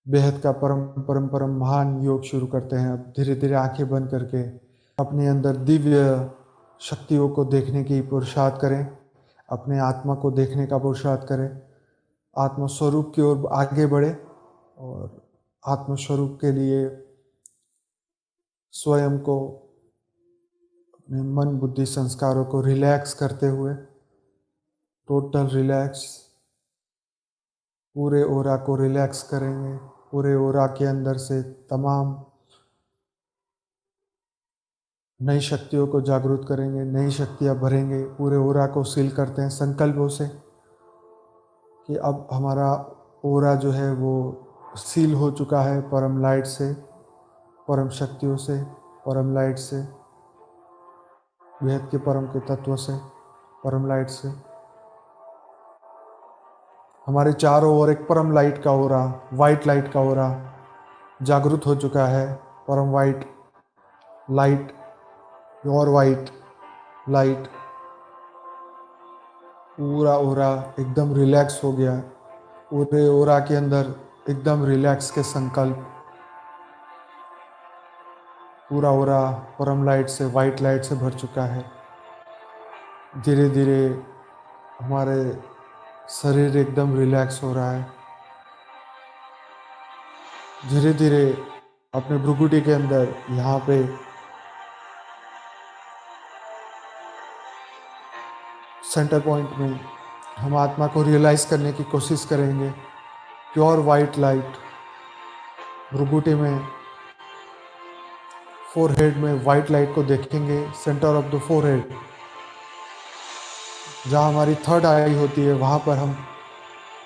बेहद का परम परम परम महान योग शुरू करते हैं। अब धीरे धीरे आंखें बंद करके अपने अंदर दिव्य शक्तियों को देखने की पुरुषार्थ करें, अपने आत्मा को देखने का पुरुषार्थ करें, आत्म स्वरूप की ओर आगे बढ़े और आत्म स्वरूप के लिए स्वयं को, अपने मन बुद्धि संस्कारों को रिलैक्स करते हुए, टोटल रिलैक्स, पूरे ओरा को रिलैक्स करेंगे। पूरे ओरा के अंदर से तमाम नई शक्तियों को जागृत करेंगे, नई शक्तियाँ भरेंगे। पूरे ओरा को सील करते हैं संकल्पों से कि अब हमारा ओरा जो है वो सील हो चुका है परम लाइट से, परम शक्तियों से, परम लाइट से, बेहद के परम के तत्व से, परम लाइट से। हमारे चारों ओर एक परम लाइट का ओरा, वाइट लाइट का ओरा जागृत हो चुका है। परम white light, pure white light, पूरा ओरा एकदम रिलैक्स हो गया। पूरे ओरा के अंदर एकदम रिलैक्स के संकल्प। पूरा ओरा परम लाइट से, वाइट लाइट से भर चुका है। धीरे धीरे हमारे शरीर एकदम रिलैक्स हो रहा है। धीरे धीरे अपने भ्रुकुटी के अंदर यहाँ पे सेंटर पॉइंट में हम आत्मा को रियलाइज करने की कोशिश करेंगे। प्योर वाइट लाइट भ्रुकुटी में, फोरहेड में वाइट लाइट को देखेंगे। सेंटर ऑफ द फोरहेड, जहाँ हमारी थर्ड आई होती है, वहाँ पर हम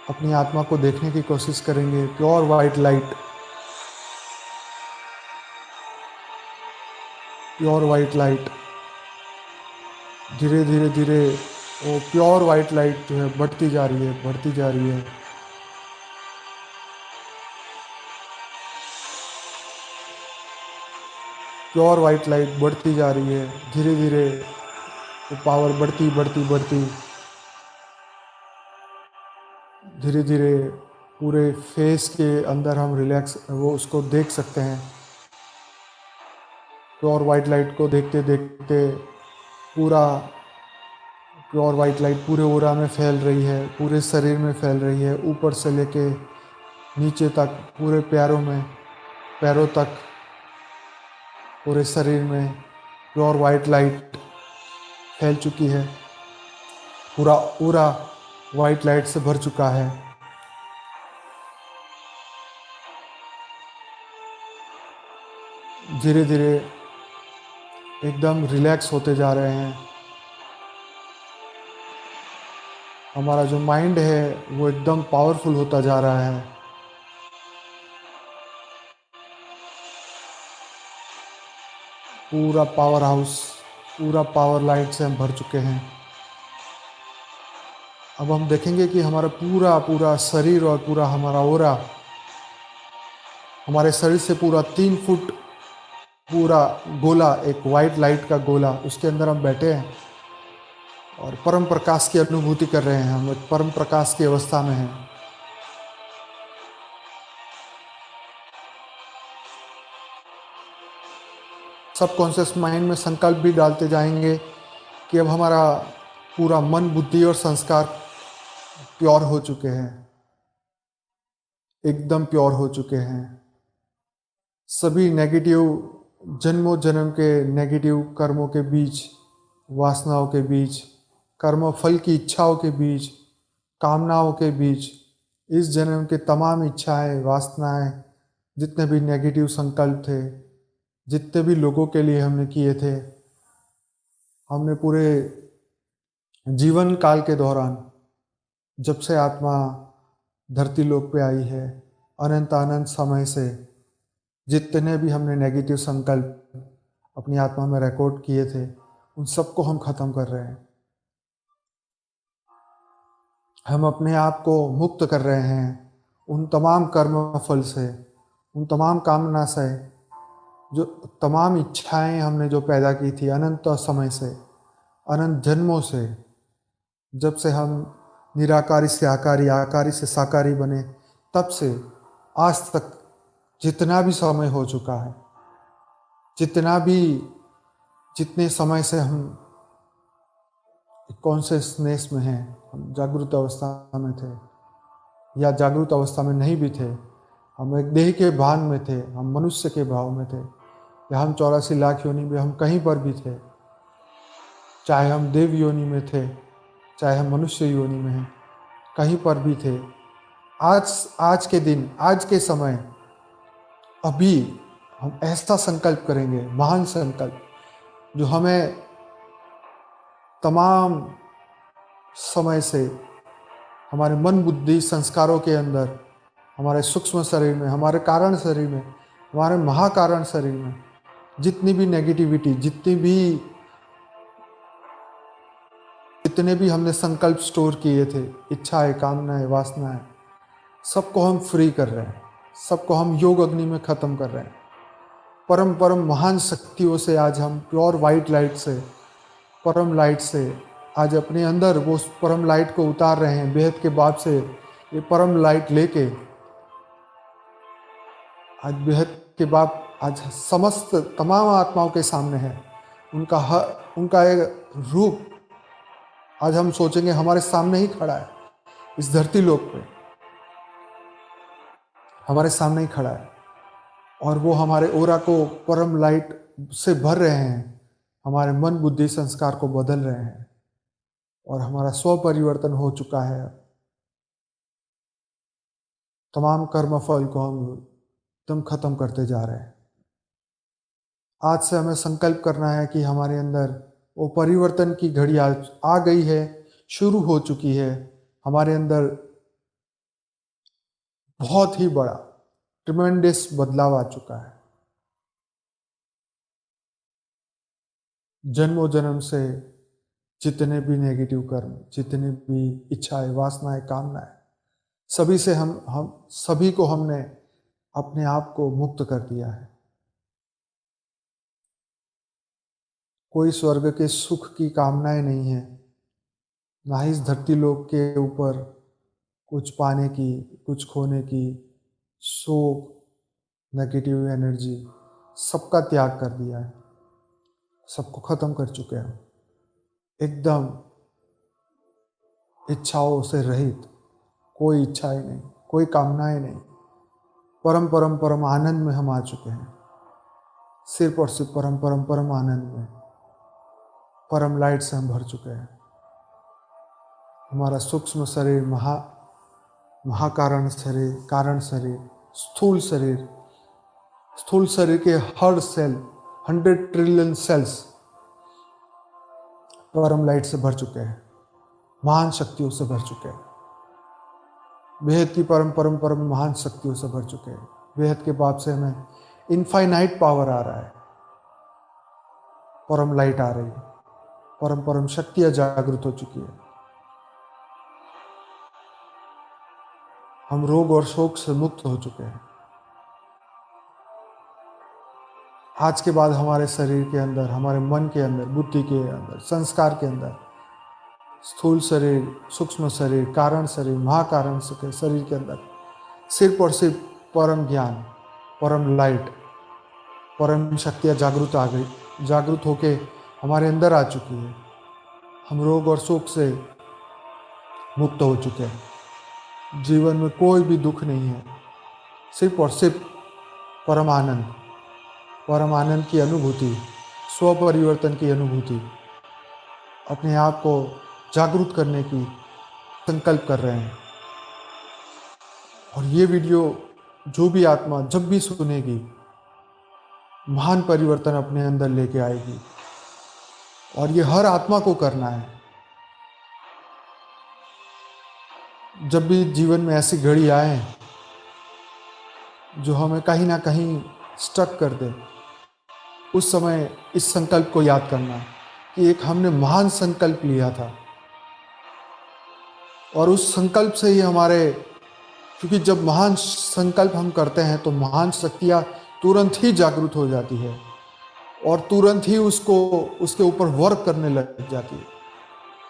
अपनी आत्मा को देखने की कोशिश करेंगे। Pure white light, pure white light. धीरे धीरे धीरे वो प्योर वाइट लाइट जो है बढ़ती जा रही है, बढ़ती जा रही है। प्योर वाइट लाइट बढ़ती जा रही है। धीरे धीरे वो पावर बढ़ती बढ़ती बढ़ती धीरे धीरे पूरे फेस के अंदर हम रिलैक्स वो उसको देख सकते हैं। प्योर वाइट लाइट को देखते देखते पूरा प्योर वाइट लाइट पूरे ओरा में फैल रही है, पूरे शरीर में फैल रही है, ऊपर से लेके नीचे तक, पूरे पैरों तक, पूरे शरीर में प्योर वाइट लाइट फैल चुकी है। पूरा ओरा वाइट लाइट से भर चुका है। धीरे धीरे एकदम रिलैक्स होते जा रहे हैं। हमारा जो माइंड है वो एकदम पावरफुल होता जा रहा है। पूरा पावर हाउस, पूरा पावर लाइट से हम भर चुके हैं। अब हम देखेंगे कि हमारा पूरा पूरा शरीर और पूरा हमारा ओरा, हमारे शरीर से पूरा 3 फुट पूरा गोला, एक वाइट लाइट का गोला, उसके अंदर हम बैठे हैं और परम प्रकाश की अनुभूति कर रहे हैं। हम एक परम प्रकाश की अवस्था में हैं। सबकॉन्शियस माइंड में संकल्प भी डालते जाएंगे कि अब हमारा पूरा मन, बुद्धि और संस्कार प्योर हो चुके हैं, एकदम प्योर हो चुके हैं। सभी नेगेटिव जन्मों जन्म के नेगेटिव कर्मों के बीच, वासनाओं के बीच, कर्म फल की इच्छाओं के बीच, कामनाओं के बीच, इस जन्म के तमाम इच्छाएं, वासनाएं, जितने भी नेगेटिव संकल्प थे, जितने भी लोगों के लिए हमने किए थे, हमने पूरे जीवन काल के दौरान, जब से आत्मा धरती लोक पे आई है, अनंत अनंत समय से जितने भी हमने नेगेटिव संकल्प अपनी आत्मा में रिकॉर्ड किए थे, उन सबको हम खत्म कर रहे हैं। हम अपने आप को मुक्त कर रहे हैं उन तमाम कर्म फल से, उन तमाम कामना से, जो तमाम इच्छाएं हमने जो पैदा की थी अनंत समय से, अनंत जन्मों से, जब से हम निराकारी से आकारी, आकारी से साकारी बने, तब से आज तक जितना भी समय हो चुका है, जितने समय से हम कॉन्शियसनेस में हैं, हम जागृत अवस्था में थे या जागृत अवस्था में नहीं भी थे, हम एक देह के भान में थे, हम मनुष्य के भाव में थे, या हम 84 लाख योनि में हम कहीं पर भी थे, चाहे हम देव योनि में थे, चाहे हम मनुष्य योनि में हैं, कहीं पर भी थे, आज के दिन, आज के समय, अभी हम ऐसा संकल्प करेंगे, महान संकल्प, जो हमें तमाम समय से हमारे मन बुद्धि संस्कारों के अंदर, हमारे सूक्ष्म शरीर में, हमारे कारण शरीर में, हमारे महाकारण शरीर में जितनी भी नेगेटिविटी, जितने भी हमने संकल्प स्टोर किए थे, इच्छाएं, कामनाएं, वासनाएं, सबको हम फ्री कर रहे हैं, सबको हम योग अग्नि में ख़त्म कर रहे हैं। परम परम महान शक्तियों से आज हम प्योर वाइट लाइट से, परम लाइट से आज अपने अंदर वो परम लाइट को उतार रहे हैं। बेहद के बाप से ये परम लाइट लेके आज बेहद के बाप आज समस्त तमाम आत्माओं के सामने है। उनका एक रूप आज हम सोचेंगे हमारे सामने ही खड़ा है, इस धरती लोक पे हमारे सामने ही खड़ा है, और वो हमारे ओरा को परम लाइट से भर रहे हैं, हमारे मन बुद्धि संस्कार को बदल रहे हैं, और हमारा स्व परिवर्तन हो चुका है। तमाम कर्म फल को हम एकदम खत्म करते जा रहे हैं। आज से हमें संकल्प करना है कि हमारे अंदर वो परिवर्तन की घड़ी आ गई है, शुरू हो चुकी है। हमारे अंदर बहुत ही बड़ा ट्रिमेंडस बदलाव आ चुका है। जन्मों जन्म से जितने भी नेगेटिव कर्म, जितने भी इच्छाएं, वासनाएं, कामनाएं, सभी से हम सभी को हमने अपने आप को मुक्त कर दिया है। कोई स्वर्ग के सुख की कामनाएं नहीं है, ना ही इस धरती लोक के ऊपर कुछ पाने की, कुछ खोने की, शोक, नेगेटिव एनर्जी, सबका त्याग कर दिया है, सबको खत्म कर चुके हैं। एकदम इच्छाओं से रहित, कोई इच्छाएं नहीं, कोई कामनाएं नहीं, परम आनंद में हम आ चुके हैं। सिर्फ और सिर्फ परम आनंद में, परम लाइट से हम भर चुके हैं। हमारा सूक्ष्म शरीर, महाकारण शरीर, कारण शरीर, स्थूल शरीर के हर सेल, 100 ट्रिलियन सेल्स परम लाइट से भर चुके हैं, महान शक्तियों से भर चुके हैं। बेहद की परम महान शक्तियों से भर चुके हैं। बेहद के बाप से हमें इनफाइनाइट पावर आ रहा है, परम लाइट आ रही है, परम शक्तियां जागृत हो चुकी है। हम रोग और शोक से मुक्त हो चुके हैं। आज के बाद हमारे शरीर के अंदर, हमारे मन के अंदर, बुद्धि के अंदर, संस्कार के अंदर, स्थूल शरीर, सूक्ष्म शरीर, कारण शरीर, महाकारण शरीर के अंदर सिर्फ और सिर्फ परम ज्ञान, परम लाइट, परम शक्तियाँ जागृत होके हमारे अंदर आ चुकी है। हम रोग और शोक से मुक्त हो चुके हैं। जीवन में कोई भी दुख नहीं है, सिर्फ और सिर्फ परम आनंद की अनुभूति, स्व परिवर्तन की अनुभूति, अपने आप को जागरूक करने की संकल्प कर रहे हैं। और ये वीडियो जो भी आत्मा जब भी सुनेगी, महान परिवर्तन अपने अंदर लेके आएगी, और ये हर आत्मा को करना है। जब भी जीवन में ऐसी घड़ी आए जो हमें कहीं ना कहीं स्टक कर दे, उस समय इस संकल्प को याद करना कि एक हमने महान संकल्प लिया था, और उस संकल्प से ही हमारे, क्योंकि जब महान संकल्प हम करते हैं तो महान शक्तियाँ तुरंत ही जागृत हो जाती है, और तुरंत ही उसके ऊपर वर्क करने लग जाती है।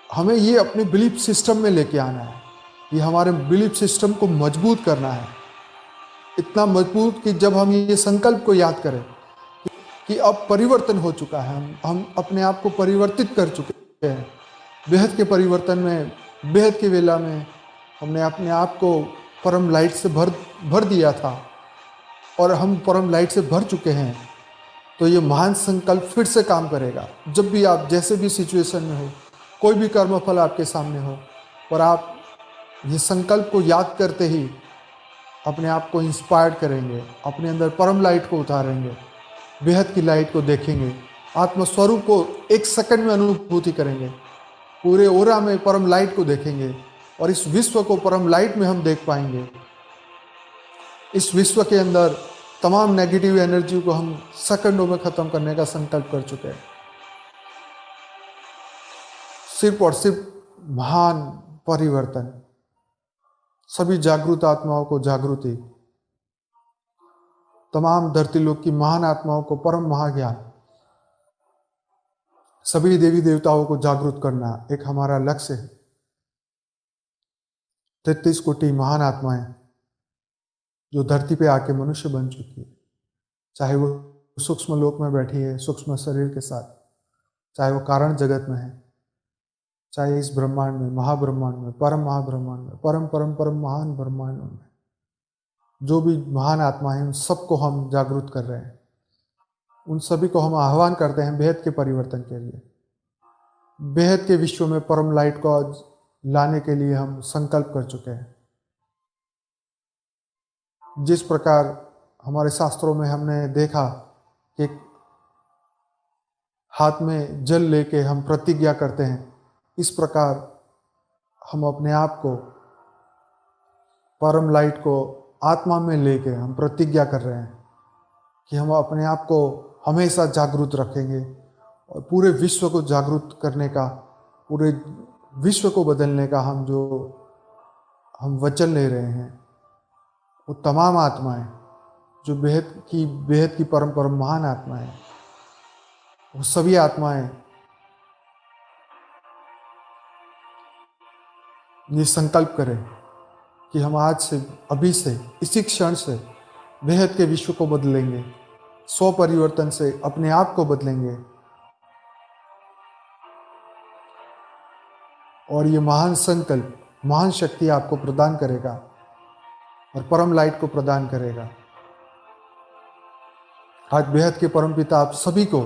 हमें ये अपने बिलीफ सिस्टम में लेके आना है, ये हमारे बिलीफ सिस्टम को मजबूत करना है। इतना मजबूत कि जब हम ये संकल्प को याद करें कि अब परिवर्तन हो चुका है, हम अपने आप को परिवर्तित कर चुके हैं। बेहद के परिवर्तन में, बेहद की वेला में हमने अपने आप को परम लाइट से भर दिया था और हम परम लाइट से भर चुके हैं। तो ये महान संकल्प फिर से काम करेगा। जब भी आप जैसे भी सिचुएशन में हो, कोई भी कर्मफल आपके सामने हो, और आप ये संकल्प को याद करते ही अपने आप को इंस्पायर्ड करेंगे, अपने अंदर परम लाइट को उतारेंगे, बेहद की लाइट को देखेंगे, आत्मस्वरूप को एक सेकंड में अनुभूति करेंगे, पूरे ओरा में परम लाइट को देखेंगे और इस विश्व को परम लाइट में हम देख पाएंगे। इस विश्व के अंदर तमाम नेगेटिव एनर्जी को हम सेकंडों में खत्म करने का संकल्प कर चुके हैं। सिर्फ और सिर्फ महान परिवर्तन, सभी जागरूक आत्माओं को जागृति, तमाम धरती लोक की महान आत्माओं को परम महाज्ञान, सभी देवी देवताओं को जागरूक करना एक हमारा लक्ष्य है। 33 कोटि महान आत्माएं जो धरती पे आके मनुष्य बन चुकी है, चाहे वो सूक्ष्म लोक में बैठी है सूक्ष्म शरीर के साथ, चाहे वो कारण जगत में है, चाहे इस ब्रह्मांड में, महाब्रह्मांड में, परम महाब्रह्मांड में, परम परम परम महान ब्रह्मांड में, जो भी महान आत्मा है उन सबको हम जागरूक कर रहे हैं। उन सभी को हम आह्वान करते हैं बेहद के परिवर्तन के लिए, बेहद के विश्व में परम लाइट को लाने के लिए हम संकल्प कर चुके हैं। जिस प्रकार हमारे शास्त्रों में हमने देखा कि हाथ में जल लेके हम प्रतिज्ञा करते हैं, इस प्रकार हम अपने आप को परम लाइट को आत्मा में लेके हम प्रतिज्ञा कर रहे हैं कि हम अपने आप को हमेशा जागरूक रखेंगे और पूरे विश्व को जागरूक करने का, पूरे विश्व को बदलने का हम वचन ले रहे हैं। वो तमाम आत्माएं जो बेहद की परम परम महान आत्माएं, वो सभी आत्माएं ये संकल्प करें कि हम आज से, अभी से, इसी क्षण से बेहद के विश्व को बदलेंगे, स्व परिवर्तन से अपने आप को बदलेंगे। और ये महान संकल्प महान शक्ति आपको प्रदान करेगा और परम लाइट को प्रदान करेगा। आज बेहद के परम पिता आप सभी को,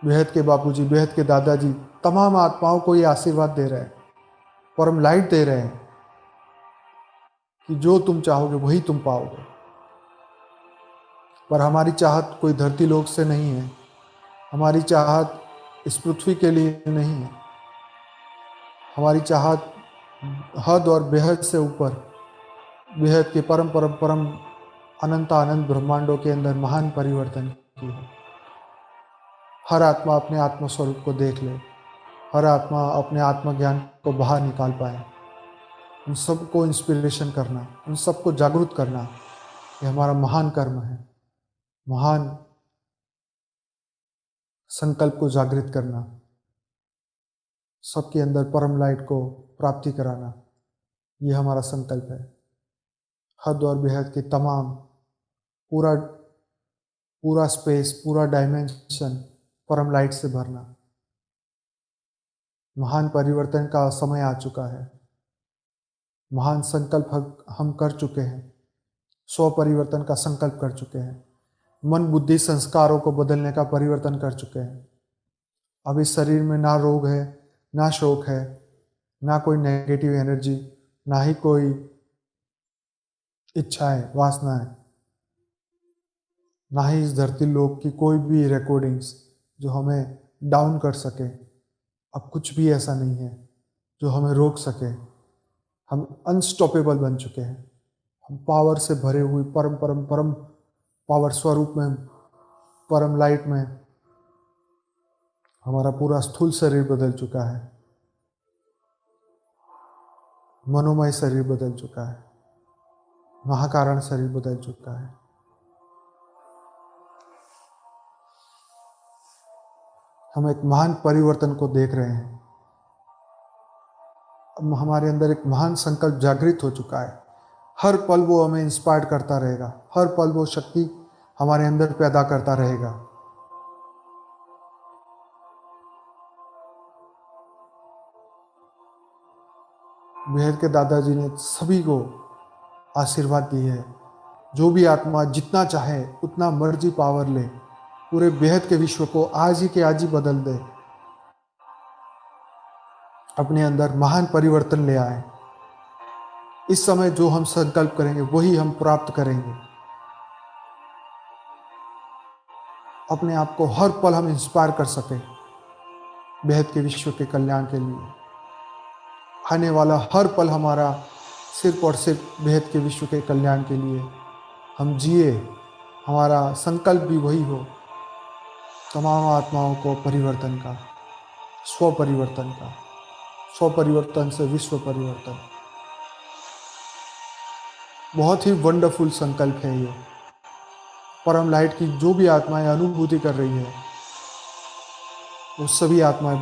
बेहद के बापूजी, बेहद के दादाजी, तमाम आत्माओं को ये आशीर्वाद दे रहे हैं, परम लाइट दे रहे हैं कि जो तुम चाहोगे वही तुम पाओगे। पर हमारी चाहत कोई धरती लोक से नहीं है, हमारी चाहत इस पृथ्वी के लिए नहीं है, हमारी चाहत हद और बेहद से ऊपर, बेहद के परम परम परम अनंत अनंत ब्रह्मांडों के अंदर महान परिवर्तन की है। हर आत्मा अपने आत्म स्वरूप को देख ले, हर आत्मा अपने आत्मज्ञान को बाहर निकाल पाए, उन सबको इंस्पिरेशन करना, उन सबको जागरूक करना, ये हमारा महान कर्म है। महान संकल्प को जागृत करना, सबके अंदर परम लाइट को प्राप्ति कराना, ये हमारा संकल्प है। हद और बेहद के तमाम पूरा स्पेस, पूरा डायमेंशन परम लाइट से भरना। महान परिवर्तन का समय आ चुका है। महान संकल्प हम कर चुके हैं, स्व परिवर्तन का संकल्प कर चुके हैं, मन बुद्धि संस्कारों को बदलने का परिवर्तन कर चुके हैं। अब इस शरीर में ना रोग है, ना शोक है, ना कोई नेगेटिव एनर्जी, ना ही कोई इच्छाएं, वासनाएं, ना ही इस धरती लोक की कोई भी रिकॉर्डिंग्स जो हमें डाउन कर सके। अब कुछ भी ऐसा नहीं है जो हमें रोक सके। हम अनस्टॉपेबल बन चुके हैं। हम पावर से भरे हुए परम परम परम पावर स्वरूप में, परम लाइट में हमारा पूरा स्थूल शरीर बदल चुका है, मनोमय शरीर बदल चुका है, महाकारण शरीर बदल चुका है। हम एक महान परिवर्तन को देख रहे हैं। अब हमारे अंदर एक महान संकल्प जागृत हो चुका है। हर पल वो हमें इंस्पायर करता रहेगा, हर पल वो शक्ति हमारे अंदर पैदा करता रहेगा। बेहद के दादाजी ने सभी को आशीर्वाद दी है, जो भी आत्मा जितना चाहे उतना मर्जी पावर ले, पूरे बेहद के विश्व को आज ही के आज ही बदल दे, अपने अंदर महान परिवर्तन ले आए। इस समय जो हम संकल्प करेंगे वही हम प्राप्त करेंगे। अपने आप को हर पल हम इंस्पायर कर सकें बेहद के विश्व के कल्याण के लिए। आने वाला हर पल हमारा सिर्फ और सिर्फ बेहद के विश्व के कल्याण के लिए हम जिए, हमारा संकल्प भी वही हो, तमाम आत्माओं को परिवर्तन का, स्व परिवर्तन का, स्व परिवर्तन से विश्व परिवर्तन। बहुत ही वंडरफुल संकल्प है ये। परम लाइट की जो भी आत्माएं अनुभूति कर रही है, वो सभी आत्माएं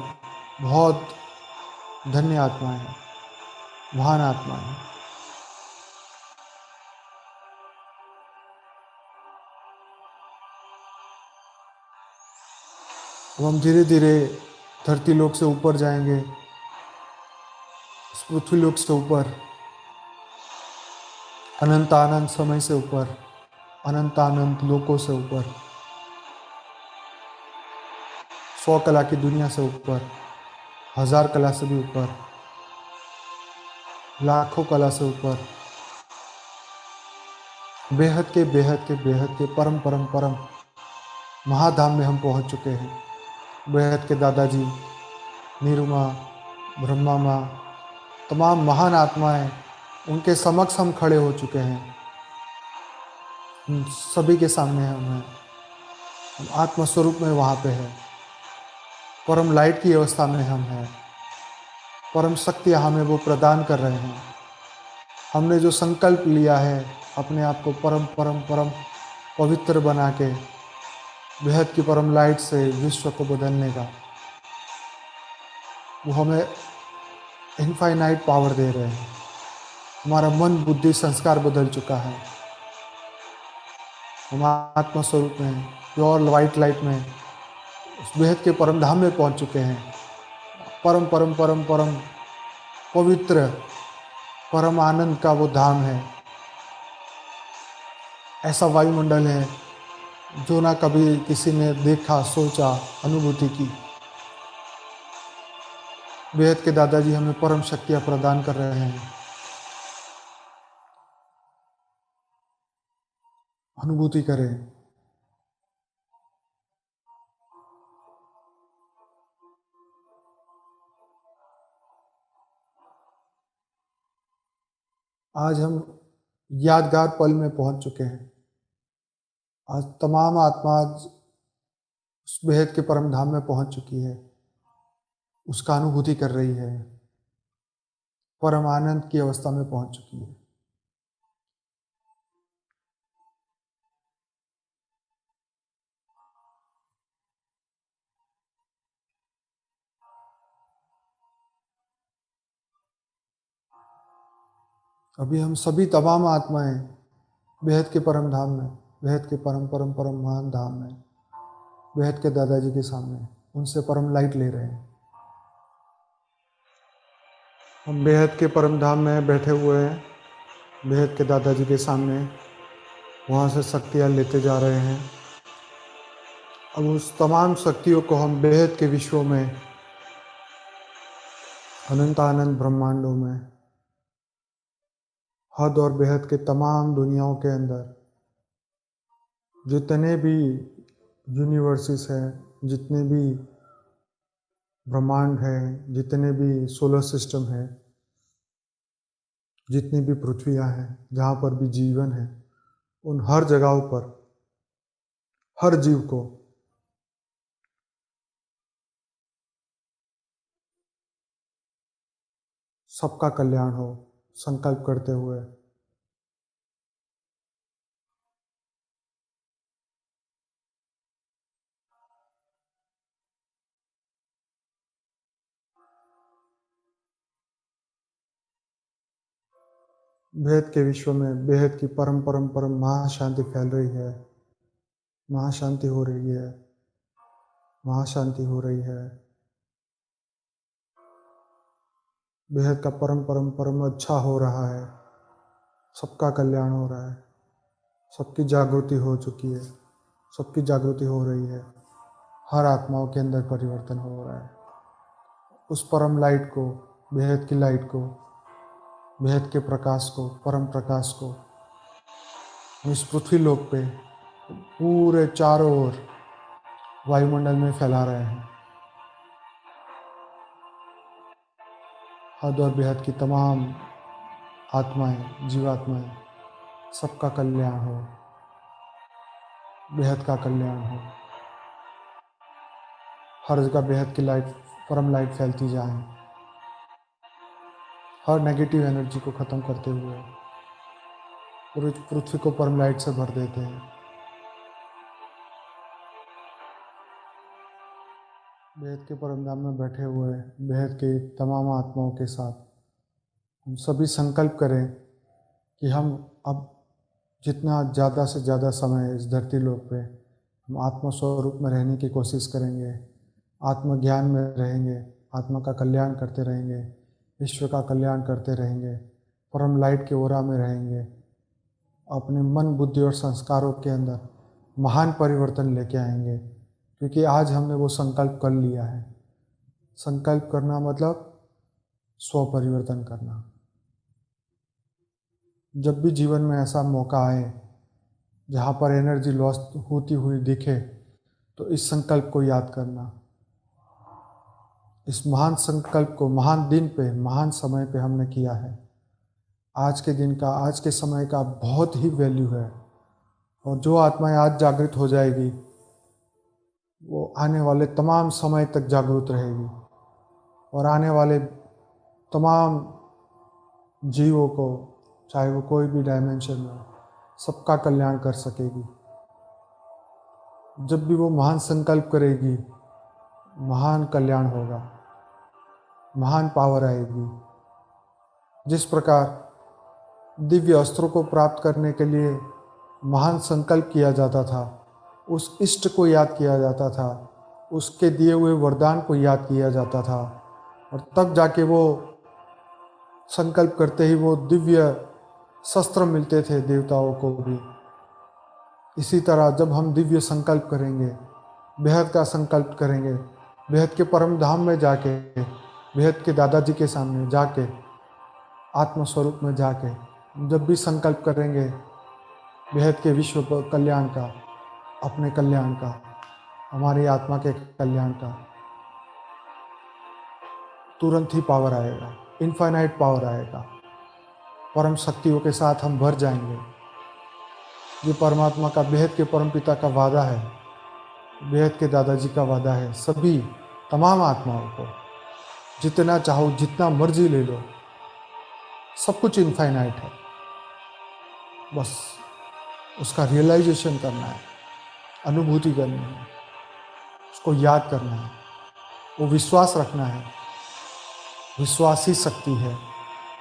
बहुत धन्य आत्माएं हैं, महान आत्माएं हैं। अब हम धीरे धीरे धरती लोक से ऊपर जाएंगे, इस पृथ्वी लोक से ऊपर, अनंत अनंत समय से ऊपर, अनंत अनंत लोकों से ऊपर, 100 कला की दुनिया से ऊपर, 1000 कला से भी ऊपर, लाखों कला से ऊपर, बेहद के बेहद के बेहद के परम परम परम महाधाम में हम पहुंच चुके हैं। बेहद के दादाजी, नीरू माँ, ब्रह्मा माँ, तमाम महान आत्माएं उनके समक्ष हम खड़े हो चुके हैं। उन सभी के सामने हम हैं, हम आत्मस्वरूप में वहाँ पे हैं, परम लाइट की अवस्था में हम हैं, परम शक्ति हमें वो प्रदान कर रहे हैं। हमने जो संकल्प लिया है अपने आप को परम परम परम पवित्र बना के बेहद की परम लाइट से विश्व को बदलने का, वो हमें इनफाइनाइट पावर दे रहे हैं। हमारा मन बुद्धि संस्कार बदल चुका है, हम आत्मा स्वरूप में प्योर वाइट लाइट में उस बेहद के परम धाम में पहुंच चुके हैं। परम परम परम परम पवित्र परम आनंद का वो धाम है। ऐसा वायुमंडल है जो ना कभी किसी ने देखा, सोचा, अनुभूति की। बेहद के दादाजी हमें परम शक्तियाँ प्रदान कर रहे हैं। अनुभूति करें। आज हम यादगार पल में पहुंच चुके हैं। आज तमाम आत्मा उस बेहद के परम धाम में पहुंच चुकी है, उसका अनुभूति कर रही है, परम आनंद की अवस्था में पहुंच चुकी है। अभी हम सभी तमाम आत्माएं बेहद के परम धाम में, बेहद के परम परम परम महान धाम में, बेहद के दादाजी के सामने उनसे परम लाइट ले रहे हैं। हम बेहद के परम धाम में बैठे हुए हैं, बेहद के दादाजी के सामने वहाँ से शक्तियाँ लेते जा रहे हैं। अब उस तमाम शक्तियों को हम बेहद के विश्वों में, अनंत अनंत ब्रह्मांडों में, हद और बेहद के तमाम दुनियाओं के अंदर जितने भी यूनिवर्सेस हैं, जितने भी ब्रह्मांड हैं, जितने भी सोलर सिस्टम है, जितनी भी पृथ्वियाँ हैं, जहाँ पर भी जीवन है, उन हर जगहों पर हर जीव को सबका कल्याण हो संकल्प करते हुए बेहद के विश्व में बेहद की परम परम परम महाशांति फैल रही है। महाशांति हो रही है। महाशांति हो रही है। बेहद का परम परम परम अच्छा हो रहा है। सबका कल्याण हो रहा है। सबकी जागृति हो चुकी है। सबकी जागृति हो रही है। हर आत्माओं के अंदर परिवर्तन हो रहा है। उस परम लाइट को, बेहद की लाइट को, बेहद के प्रकाश को, परम प्रकाश को इस पृथ्वी लोक पे पूरे चारों ओर वायुमंडल में फैला रहे हैं। हद और बेहद की तमाम आत्माएं, जीवात्माएं, सबका कल्याण हो, बेहद का कल्याण हो। हर जगह बेहद की लाइट, परम लाइट फैलती जाए। हर नेगेटिव एनर्जी को ख़त्म करते हुए पूरी पृथ्वी को परम लाइट से भर देते हैं। बेहद के परम धाम में बैठे हुए बेहद के तमाम आत्माओं के साथ हम सभी संकल्प करें कि हम अब जितना ज़्यादा से ज़्यादा समय इस धरती लोक पे हम आत्म स्वरूप में रहने की कोशिश करेंगे, आत्मज्ञान में रहेंगे, आत्मा का कल्याण करते रहेंगे, विश्व का कल्याण करते रहेंगे, परम लाइट के ओरा में रहेंगे, अपने मन, बुद्धि और संस्कारों के अंदर महान परिवर्तन लेके आएंगे। क्योंकि आज हमने वो संकल्प कर लिया है। संकल्प करना मतलब स्व परिवर्तन करना। जब भी जीवन में ऐसा मौका आए जहाँ पर एनर्जी लॉस होती हुई दिखे तो इस संकल्प को याद करना। इस महान संकल्प को महान दिन पे, महान समय पे हमने किया है। आज के दिन का, आज के समय का बहुत ही वैल्यू है। और जो आत्माएं आज जागृत हो जाएगी वो आने वाले तमाम समय तक जागृत रहेगी और आने वाले तमाम जीवों को, चाहे वो कोई भी डायमेंशन हो, सबका कल्याण कर सकेगी। जब भी वो महान संकल्प करेगी, महान कल्याण होगा, महान पावर आएगी। जिस प्रकार दिव्य अस्त्रों को प्राप्त करने के लिए महान संकल्प किया जाता था, उस इष्ट को याद किया जाता था, उसके दिए हुए वरदान को याद किया जाता था और तब जाके वो संकल्प करते ही वो दिव्य शस्त्र मिलते थे देवताओं को भी। इसी तरह जब हम दिव्य संकल्प करेंगे, बेहद का संकल्प करेंगे, बेहद के परम धाम में जाके, बेहद के दादाजी के सामने जाके, आत्मस्वरूप में जाके जब भी संकल्प करेंगे बेहद के विश्व कल्याण का, अपने कल्याण का, हमारी आत्मा के कल्याण का, तुरंत ही पावर आएगा, इनफाइनाइट पावर आएगा। परम शक्तियों के साथ हम भर जाएंगे। ये परमात्मा का, बेहद के परम पिता का वादा है, बेहद के दादाजी का वादा है। सभी तमाम आत्माओं को जितना चाहो, जितना मर्जी ले लो, सब कुछ इनफाइनाइट है। बस उसका रियलाइजेशन करना है, अनुभूति करनी है, उसको याद करना है, वो विश्वास रखना है। विश्वास ही शक्ति है,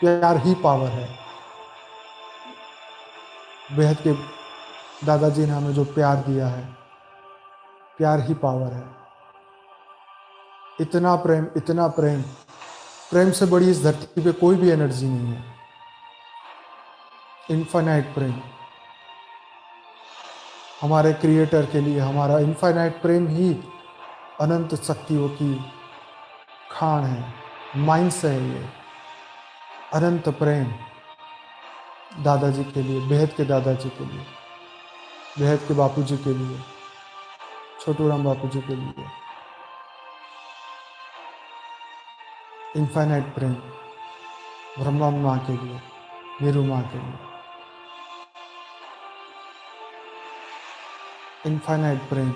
प्यार ही पावर है। बेहद के दादाजी ने हमें जो प्यार दिया है, प्यार ही पावर है। इतना प्रेम, इतना प्रेम, प्रेम से बड़ी इस धरती पे कोई भी एनर्जी नहीं है। इनफाइनाइट प्रेम हमारे क्रिएटर के लिए, हमारा इनफाइनाइट प्रेम ही अनंत शक्तियों की खान है, माइंस है। ये अनंत प्रेम दादाजी के लिए, बेहद के दादाजी के लिए, बेहद के बापूजी के लिए, छोटू राम बापूजी के लिए। इनफाइनाइट प्रेम ब्रह्मा माँ के लिए, वीरू माँ के लिए। इनफाइनाइट प्रेम